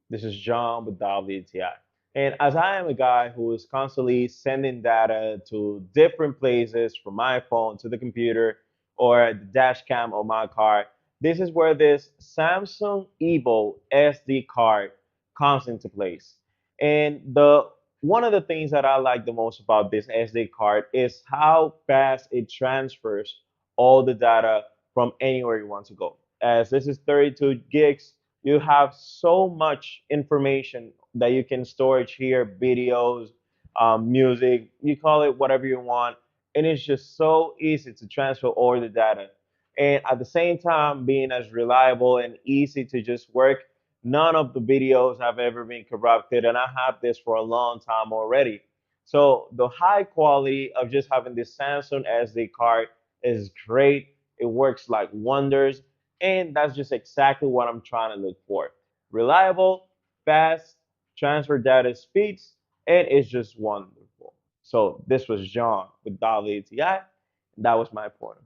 This is John with WTI. And as I am a guy who is constantly sending data to different places from my phone to the computer or the dash cam of my car, this is where this Samsung Evo SD card comes into place. And the one of the things that I like the most about this SD card is how fast it transfers all the data from anywhere you want to go. As this is 32 gigs, you have so much information that you can storage here, videos, music, you call it whatever you want. And it's just so easy to transfer all the data. And at the same time, being as reliable and easy to just work, none of the videos have ever been corrupted. And I have this for a long time already. So the high quality of just having this Samsung SD card is great. It works like wonders. And that's just exactly what I'm trying to look for. Reliable, fast, transfer data speeds, and it's just wonderful. So this was John with WTI. That was my point.